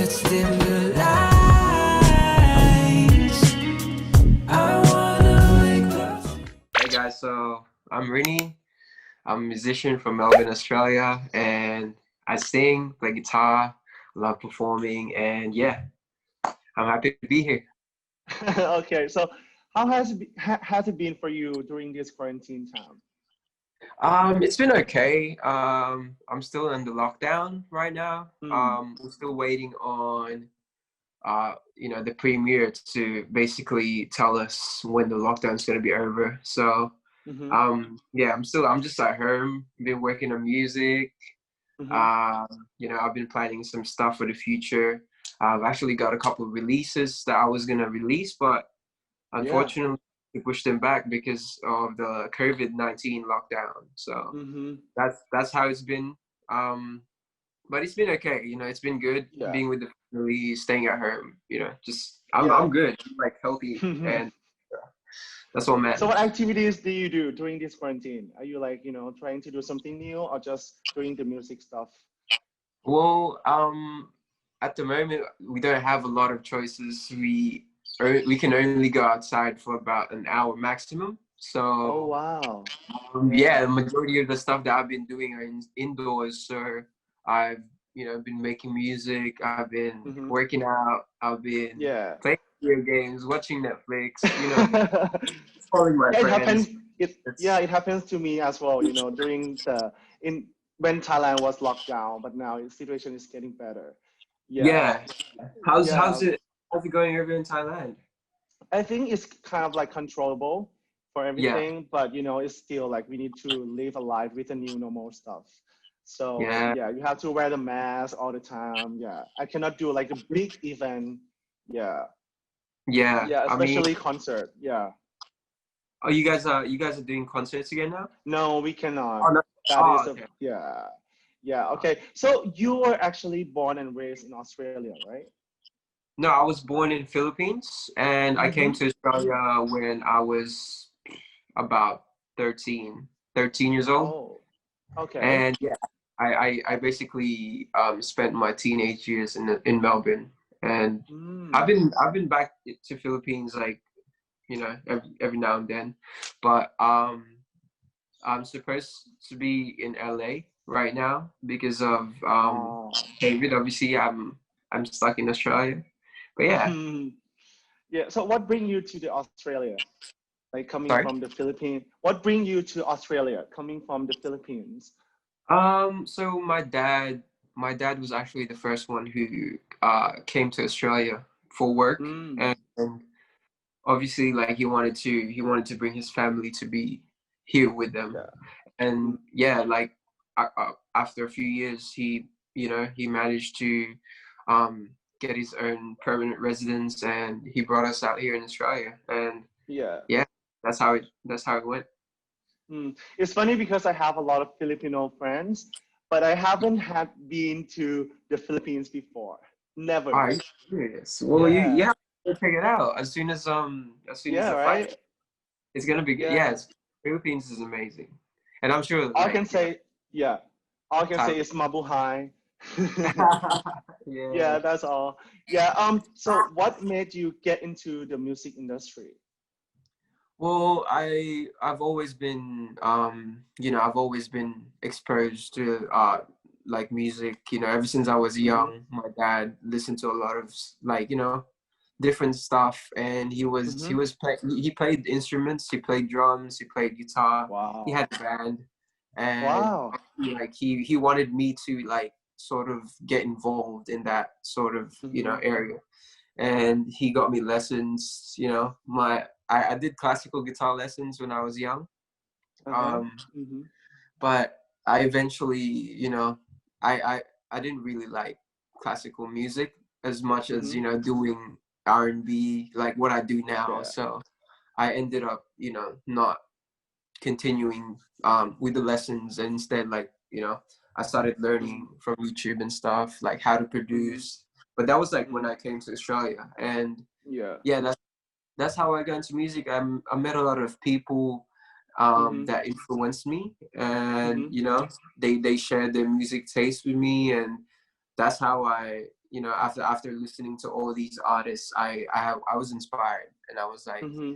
let's dim the lights. I wanna make love. Hey guys, so I'm Rini. I'm a musician from Melbourne, Australia, and I sing, play guitar, love performing, and yeah, I'm happy to be here. Okay, so how has it been for you during this quarantine time? It's been okay. I'm still in the lockdown right now. Mm, I'm still waiting on the premier to basically tell us when the lockdown's gonna be over. So mm-hmm, yeah, I'm just at home, been working on music. mm-hmm. Um, I've been planning some stuff for the future. I've actually got a couple of releases that I was gonna release, but Yeah. unfortunately we pushed them back because of the COVID-19 lockdown. So Mm-hmm. that's how it's been. But it's been okay. It's been good Yeah. being with the family, staying at home. Just Yeah. I'm good, like healthy, and that's what So what matters. activities do you do during this quarantine? Are you like, trying to do something new or just doing the music stuff? Well, at the moment we don't have a lot of choices. We can only go outside for about an hour maximum. Oh, So wow. yeah, Yeah. the majority of the stuff that I've been doing are indoors. So I've been making music. I've been Mm-hmm. working out. I've been Yeah. playing video games, watching Netflix. Calling my Yeah, it happens. friends. It happens to me as well, during in when Thailand was locked down, but now the situation is getting better. Yeah. Yeah. How's Yeah. how's it how's it going over in Thailand? I think it's kind of like controllable for Yeah. everything, but it's still like we need to live a life with the new normal stuff. So Yeah. yeah, you have to wear the mask all the time. Yeah. I cannot do like a big event. Yeah. Yeah. Yeah, I mean, especially concert. Yeah. oh, you guys are doing concerts again now? No, we Oh cannot. no. That Oh, is a okay. yeah. Yeah, okay. So you were actually born and raised in Australia, right? No, I was born in Philippines and I came Mm-hmm. to Australia when I was about 13 years old. Oh, okay. And yeah, I basically spent my teenage years in Melbourne, and I've Mm. been I've been back to Philippines, like every now and then, but I'm supposed to be in LA right now because of Oh. COVID. Obviously, I'm stuck in Australia, but yeah. Yeah. So what bring you to the Australia? Like coming Sorry. from the Philippines. What bring you to Australia coming from the Philippines? So my dad was actually the first one who came to Australia for work, Mm. and obviously, like he wanted to bring his family to be here with them. Yeah. And yeah, like after a few years he managed to um get his own permanent residence, and he brought us out here in Australia. And Yeah. yeah, that's how it went. It's funny because I have a lot of Filipino friends, but I haven't had been to the Philippines before. Are Never. you serious? Well, you Yeah. have to check it out as soon as Yeah, the flight. right? It's gonna be good. Yeah, Yeah. Philippines is amazing, and I'm sure All I like can say, yeah. All I can say Thailand. is mabuhay. Yeah. Yeah, that's all. Yeah. So what made you get into the music industry? Well, I've always been exposed to like music, ever since I was Mm-hmm. young. My dad listened to a lot of like, different stuff, and he was he Mm-hmm. was play, he played instruments, he played drums, he played guitar, he Wow. had a band, and Wow. like he wanted me to like sort of get involved in that sort of, Mm-hmm. area. And he got me lessons. I did classical guitar lessons when I was young, Uh-huh. um, Mm-hmm. but I eventually, I, I I didn't really like classical music as much as Mm-hmm. doing R&B, like what I do now. Yeah. So I ended up not continuing with the lessons, and instead, like, I started Mm-hmm. learning from YouTube and stuff, like how to Mm-hmm. produce. But that was like when Mm-hmm. I came to Australia. And Yeah. yeah, that's how I got into music. I met a lot of people Mm-hmm. that influenced me, and Mm-hmm. they shared their music taste with me, and that's how I you know, after listening to all these artists, I was inspired, and I was like, Mm-hmm.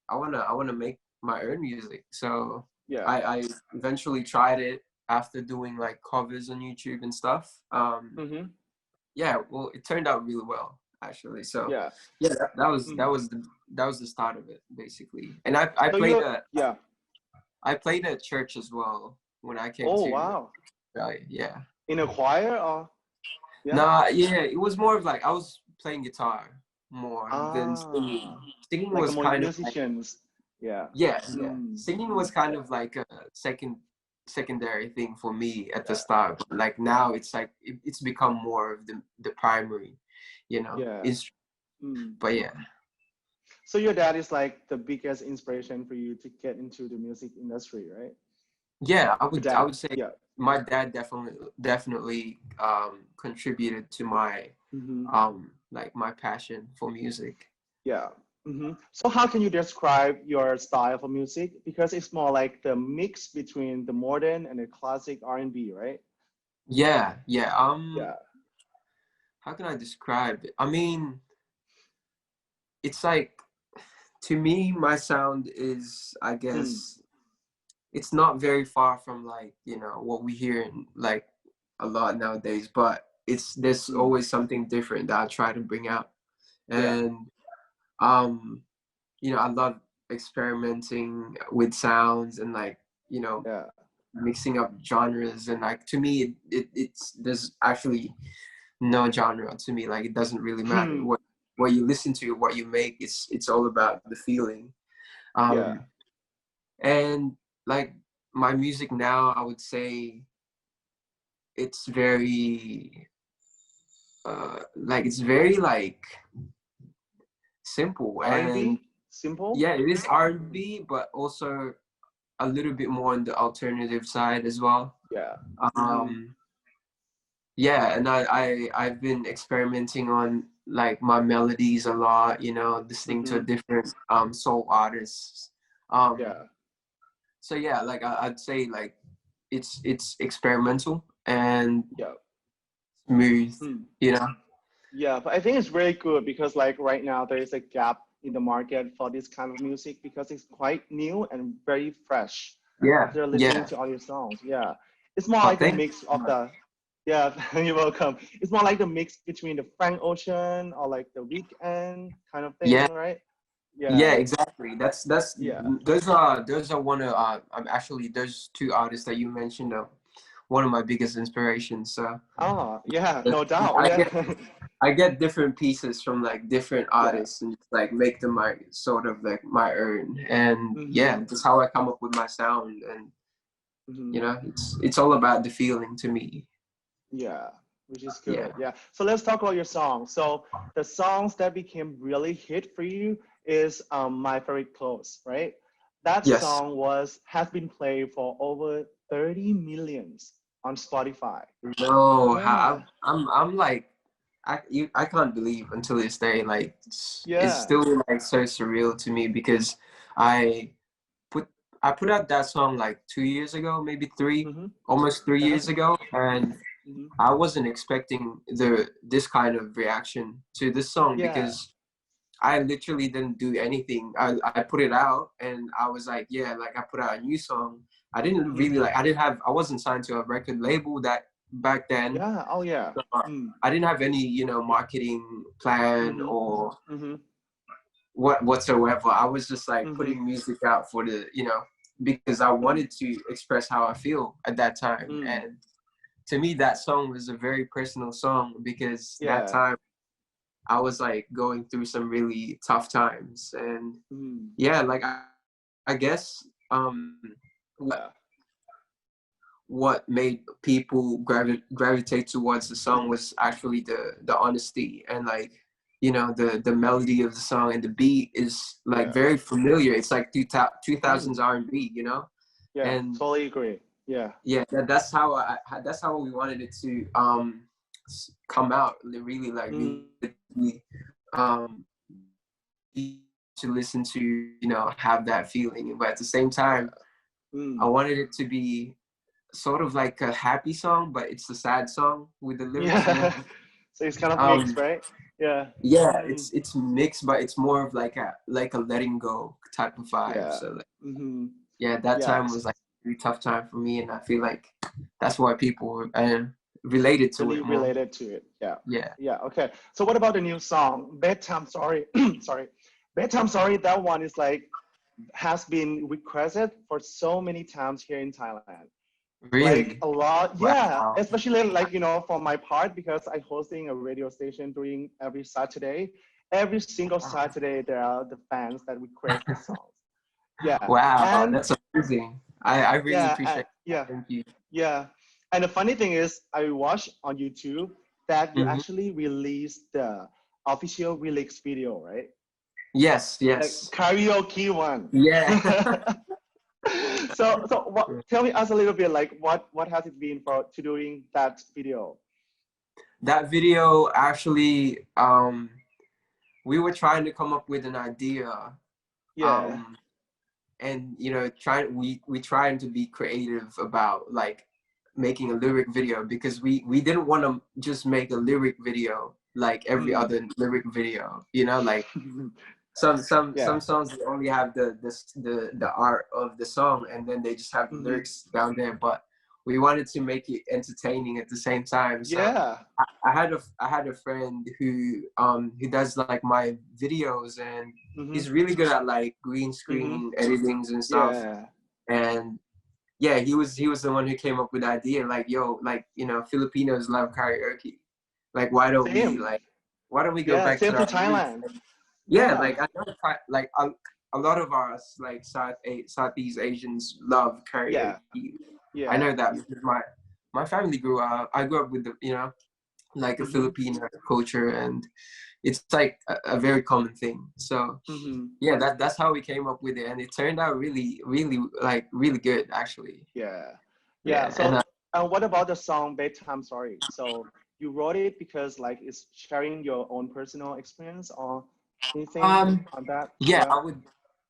I wanna make my own music. So Yeah. I eventually tried it after doing like covers on YouTube and stuff. Mm-hmm. Yeah, well, it turned out really well actually. So Yeah. yeah, Mm. that was the start of it basically. And I So played you're, yeah. I played at church as well when I came Oh, to wow. Australia. Yeah. In a choir or? Yeah. Nah, yeah, it was more of like I was playing guitar more than singing. Ah, Singing like a was kind of like, musicians. Yeah. yeah, yeah. Mm. Singing Mm. was kind of like a secondary thing for me at the Yeah. start. But like now it's like it's become more of the primary, you know, Yeah. instrument. Mm. But yeah. So your dad is like the biggest inspiration for you to get into the music industry, right? Yeah, Your I dad. would say Yeah. my dad definitely contributed to my Mm-hmm. like my passion for music. Yeah. Mm-hmm. So how can you describe your style for music? Because it's more like the mix between the modern and the classic R&B, right? Yeah, yeah. Yeah. How can I describe it? I mean, it's like to me, my sound is, I Mm. guess, it's not very far from like, you know, what we hear in like a lot nowadays, but it's there's Mm. always something different that I try to bring out. Yeah. And um, you know, I love experimenting with sounds and like, you know, Yeah. mixing up genres, and like to me it's there's actually no genre to me. Like it doesn't really matter Hmm. what you listen to, what you make. It's all about the feeling. Yeah. Um, and like my music now, I would say it's very like it's very like simple, and R&B? Simple? yeah, it is Mm. R&B, but also a little bit more on the alternative side as well. Yeah. Mm-hmm. Um, yeah, and I've been experimenting on like my melodies a lot, you know, listening to Mm-hmm. different soul artists. Um, Yeah. so yeah, like I'd say like it's experimental and Yeah. smooth, Mm. you know. Yeah, but I think it's very good because like right now there is a gap in the market for this kind of music because it's quite new and very fresh Yeah, after listening yeah. to all your songs. Yeah. It's more Oh, like a thank mix of the, yeah, you're welcome. It's more like the mix between the Frank Ocean or like the Weekend kind of yeah, thing, right? yeah, Yeah. exactly. That's Yeah. those are one of I'm actually those two artists that you mentioned are one of my biggest inspirations. So Oh, yeah, no doubt. I Yeah. get I get different pieces from like different Yeah. artists and just, like make them my sort of like my own. And yeah, Mm-hmm. that's how I come up with my sound. And Mm-hmm. you know, it's all about the feeling to me. Yeah, which is Yeah. good. Yeah. So let's talk about your songs. So the songs that became really hit for you is My Favorite Clothes, right? That Yes. song has been played for over 30 millions on Spotify. No, Yeah. I'm like I can't believe until this day, like it's Yeah. still like so surreal to me because I put I put out that song like 2 years ago, maybe three, Mm-hmm. almost three Uh-huh. years ago, and Mm-hmm. I wasn't expecting this kind of reaction to this song Yeah. because I literally didn't do anything. I put it out and I was like, yeah, like I put out a new song. I didn't Mm-hmm. really like I wasn't signed to a record label that back then. Yeah. Oh yeah. So, Mm. I didn't have any, you know, marketing plan Mm-hmm. or Mm-hmm. whatsoever. I was just like Mm-hmm. putting music out for the, you know, because I Mm. wanted to express how I feel at that time. Mm. And to me, that song was a very personal song because that Yeah. time I was like going through some really tough times. And Mm. yeah, like I guess Yeah. what made people gravitate towards the song was actually the honesty and like, you know, the melody of the song, and the beat is like Yeah. very familiar. It's like 2000s Mm. R&B, you know. Yeah. And Totally agree. Yeah. yeah, that's how we wanted it to come out really, like Mm. really um to listen to, you know, have that feeling, but at the same Yeah. time I Mm. wanted it to be sort of like a happy song, but it's a sad song with the lyrics, you know. Yeah. So it's kind of mixed, Um, right? Yeah. yeah, Mm-hmm. it's mixed, but it's more of like a letting go type of vibe. Yeah. So like, Mm-hmm. yeah, that Yeah. time was like a really tough time for me, and I feel like that's why people related to Really it more. related to it. Yeah. Yeah. Yeah. Okay. So what about the new song, Bedtime Story? Sorry. Bedtime Story, that one is like has been requested for so many times here in Thailand. Like Really? a lot, yeah, Wow. especially like, for my part, because I hosting a radio station during every Saturday. Every single Saturday, there are the fans that request the songs. Yeah. Wow, And that's amazing. I really yeah, appreciate that. yeah, Thank you. yeah. And the funny thing is, I watched on YouTube that you Hmm. actually released the official lyrics video, right? Yes, The yes. karaoke one. Yeah. So what, tell me us a little bit like what has it been for to doing that video? That video actually, we were trying to come up with an idea, Yeah. um, and trying we trying to be creative about like making a lyric video because we didn't want to just make a lyric video like every Mm. other lyric video, like some Yeah. songs they only have the art of the song and then they just have the Hmm. lyrics down there, but we wanted to make it entertaining at the same time. So Yeah. I had a friend who does like my videos, and Hmm. he's really good at like green Hmm. screen editings and stuff. Yeah. And yeah, he was the one who came up with the idea, like, yo, like, Filipinos love karaoke, like Same. why don't we go Yeah. back Same to to our roots? Thailand. Yeah, Yeah. like I know, like a lot of us, like Southeast Asians, love Yeah. karaoke. I Yeah. know that because my family I grew up with like a Hmm. Filipino culture, and it's like a very common thing. So Hmm. yeah, that's how we came up with it, and it turned out really, really, like really good actually. Yeah. Yeah. Yeah, and So what about the song Bedtime Story? So you wrote it because like it's sharing your own personal experience or anything um on that? yeah, Yeah.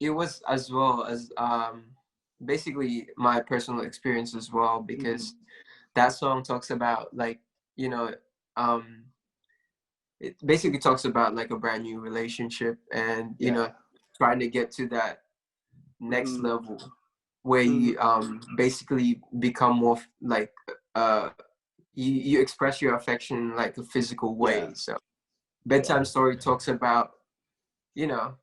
it was as well as basically my personal experience as well, Hmm. because that song talks about like, you know um it basically talks about like a brand new relationship, and Yeah. trying to get to that next Hmm. level where Hmm. you basically become more like uh you express your affection in like a physical Yeah. way. So Yeah. Bedtime Story talks about you know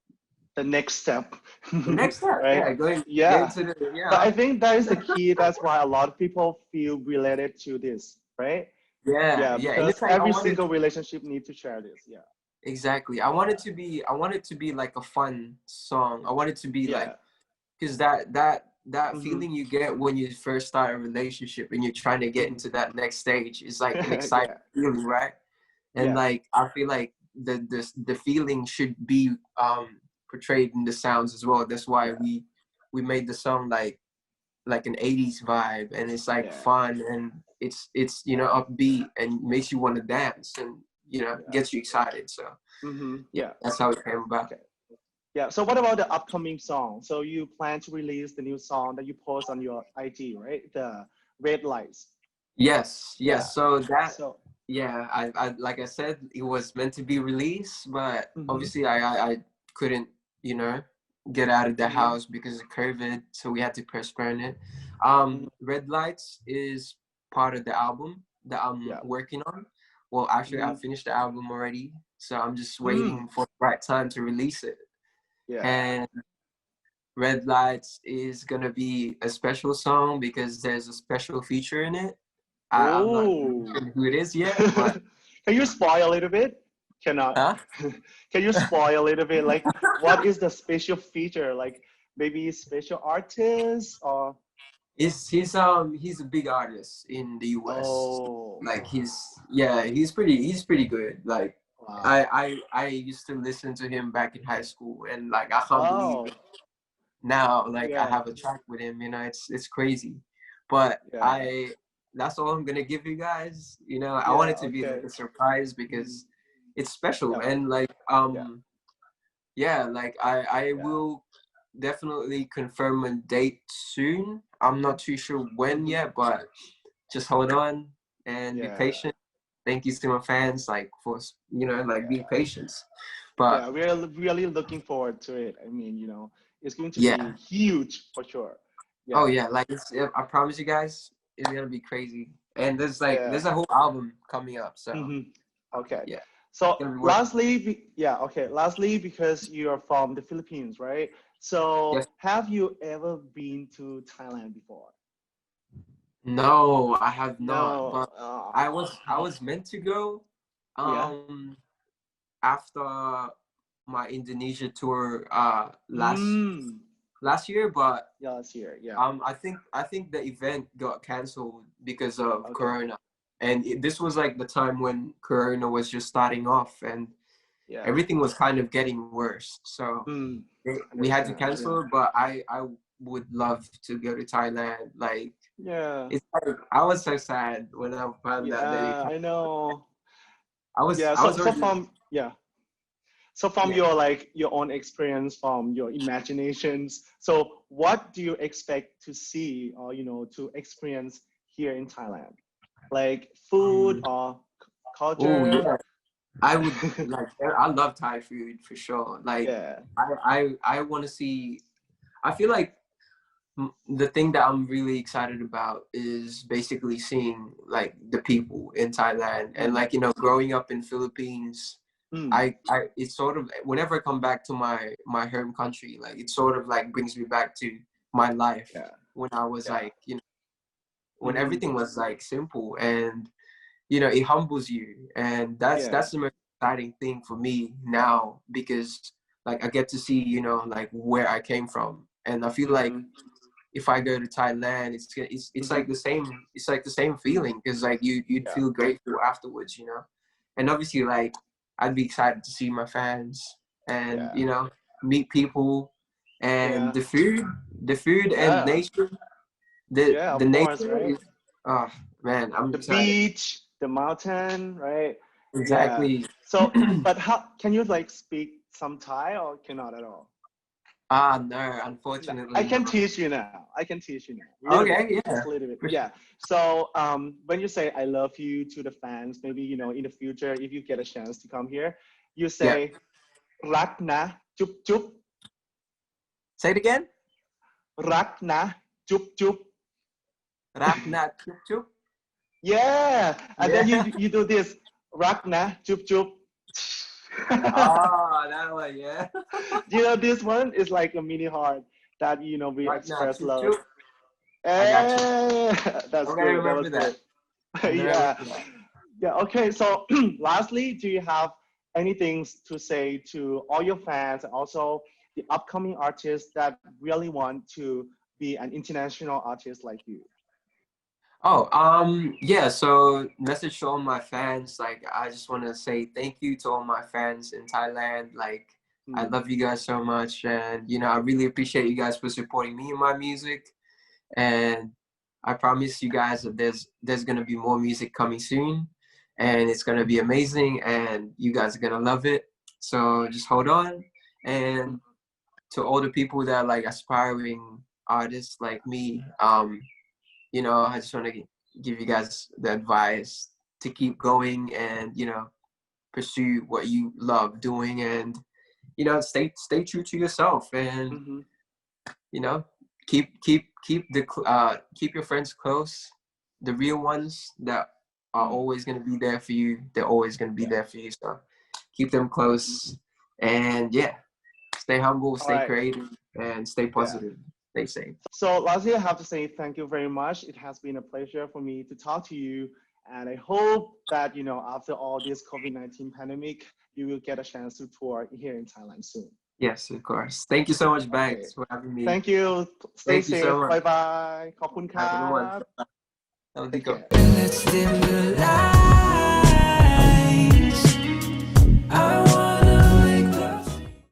The next step. the next step, Right? yeah, getting Yeah. to the But I think that is the key. That's why a lot of people feel related to this, right? yeah, Yeah, yeah, and because it's like I every wanted single relationship need to share this. Yeah. exactly I wanted to be like a fun song. I wanted to be like, Yeah. because that Hmm. feeling you get when you first start a relationship and you're trying to get Hmm. into that next stage is like an exciting Yeah. feeling, right? And Yeah. like I feel like the feeling should be portrayed in the sounds as well. That's why Yeah. we made the song like an 80s vibe, and it's like Yeah. fun, and it's upbeat and makes you want to dance, and Yeah. gets you excited. So Hmm. yeah, Yeah. that's how it came about. Okay. Yeah. So what about the upcoming song? So you plan to release the new song that you post on your IG, right? The Red Lights. Yes, Yeah. yes. So that, So. yeah, I like I said, it was meant to be released, but Hmm. obviously I couldn't, you know, get out of the Hmm. house because of COVID, so we had to postpone it. Hmm. Red Lights is part of the album that I'm Yeah. working on. Well, actually, I Hmm. finished the album already, so I'm just Mm. waiting for the right time to release it. Yeah. And Red Lights is gonna be a special song because there's a special feature in it. I'm not Oh. sure who it is yet, but Can you spoil a little bit? Cannot. huh? Can you spoil a little bit? Like, what is the special feature? Like, maybe special artist or? He's a big artist in the US. Oh, Like he's pretty good. Like wow. I used to listen to him back in high school, and like I can't believe Oh, now like I yeah, have a track with him. It's crazy. But yeah, that's all I'm gonna give you guys. I want yeah. it to be like Okay. a surprise Mhm. because it's special, Yeah, and like yeah, yeah, like I yeah. will definitely confirm a date soon. I'm not too sure when Hmm. yet, but just hold on and be Yeah. patient. thank you to my fans, like for like being patient. But Yeah, we're really looking forward to it. I mean, it's going to yeah, be huge for sure. oh Yeah, yeah, like I promise you guys, it's gonna be crazy. And yeah. there's a whole album coming up, so hmm Okay. yeah, So gonna be working. lastly, yeah, okay. Lastly, because you are from the Philippines, right? So Yes. have you ever been to Thailand before? No, I have not, No. but I was meant to go Yeah. um after my Indonesia tour Mm. last year, but Yeah, last year. Yeah. I think the event got canceled because of Okay. Corona, and this was like the time when Corona was just starting off, and Yeah. everything was kind of getting worse. So Mm. we had to Understand. Yeah. cancel, but I would love to go to Thailand. Like Yeah. it's like I was so sad when I found out that Yeah. I know. Yeah. I was So already from yeah. So from yeah. your like your own experience, from your imaginations, so what do you expect to see or to experience here in Thailand? Like food or Oh culture? yeah, I would like. I love Thai food for sure. Like Yeah. I want to see. I feel like the thing that I'm really excited about is basically seeing like the people in Thailand and Mm. like growing up in Philippines. Mm. I it's sort of whenever I come back to my home country, like it sort of like brings me back to my life Yeah. when I was Yeah. like when hmm everything was like simple, and it humbles you, and Yeah. that's the most exciting thing for me now, because like I get to see like where I came from, and I feel like hmm if I go to Thailand, it's hmm like the same. It's like the same feeling, because like you'd Yeah. feel grateful afterwards, and obviously like I'd be excited to see my fans and Yeah. meet people, and Yeah. the food and Yeah. nature. The Yeah. the Of course, nature right? is man, I'm The excited. beach, the mountain, right? Yeah. Exactly. So, but how can you like speak some Thai or cannot at all? No, No, unfortunately I can not. teach you now. I can teach you now. A little bit, Okay, just yeah. a little bit. For Yeah. So, when you say "I love you" to the fans, maybe in the future, if you get a chance to come here, you Yeah. say "Rak na chup chup," Say it again. "Rak na chup chup." Rakna chup chup. Yeah, and then Yeah. you do this "Rak na chup chup." Oh, that one, yeah. This one is like a mini heart that we Rakna express chup love. chup. I got you. Eh, that's I'm gonna good. That remember was that. good. I'm gonna Yeah. remember that. Yeah. Okay. So, lastly, do you have anything to say to all your fans and also the upcoming artists that really want to be an international artist like you? Oh, yeah, so message to all my fans, like I just want to say thank you to all my fans in Thailand. Like I Hmm. love you guys so much, and I really appreciate you guys for supporting me in my music. And I promise you guys that there's gonna be more music coming soon, and it's gonna be amazing, and you guys are gonna love it. So just hold on. And to all the people that are like aspiring artists like me, I just want to give you guys the advice to keep going, and pursue what you love doing, and stay true to yourself, and Mm-hmm. you know keep your friends close, the real ones that are Mm. always going to be there for you. They're always going to be Yeah. there for you, so keep them close, and yeah, stay humble, All stay right. creative, and stay Yeah. positive, stay safe. So lastly, I have to say thank you very much. It has been a pleasure for me to talk to you. And I hope that, after all this COVID-19 pandemic, you will get a chance to tour here in Thailand soon. Yes, of course. Thank you so much, Okay. Banks, for having me. Thank you. Stay Thank you so safe. much. Bye bye. ขอบคุณค Have รั a good one. บ Have a good Take one. care. Let's stimulate.